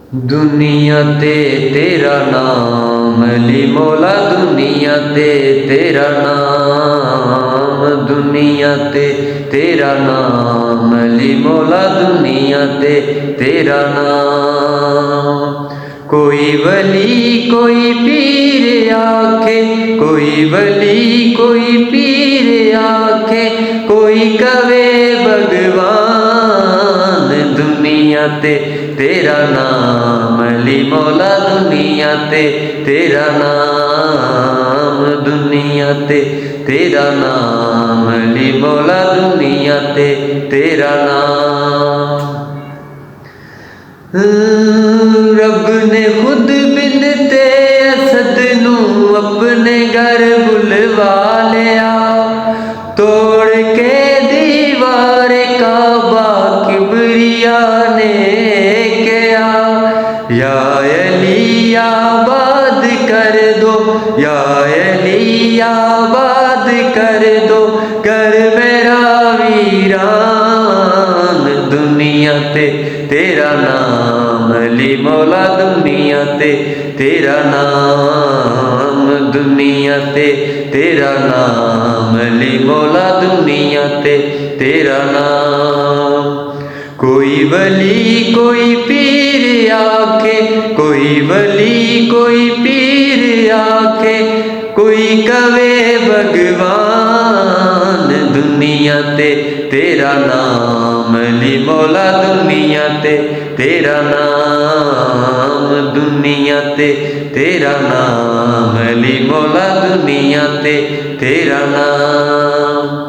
दुनिया ते तेरा नाम अली मौला, दुनिया ते तेरा नाम, दुनिया ते तेरा नाम अली मौला, दुनिया ते तेरा नाम। कोई वली कोई पीर आखे, कोई वली कोई पीर आखे, कोई कवे भगवान, दुनिया ते तेरा नाम अली मौला, दुनिया ते तेरा नाम, दुनिया ते तेरा नाम अली मौला, दुनिया ते तेरा नाम। रब ने खुद बिन ते असद नू अपने घर बुलवा लिया, तोड़ के दीवार काबा किबरिया ने किया। या अली आबाद कर दो, या अली आबाद कर दो कर मेरा वीरान, दुनिया ते तेरा नाम अली मौला, दुनिया ते तेरा नाम, दुनिया ते तेरा नाम अली मौला, दुनिया ते तेरा नाम। कोई वली कोई पीर आखे, कोई वली कोई पीर आखे, कोई कवे भगवान, दुनिया ते तेरा नाम अली मौला, दुनिया ते तेरा नाम, दुनिया ते तेरा नाम अली मौला, दुनिया ते तेरा नाम।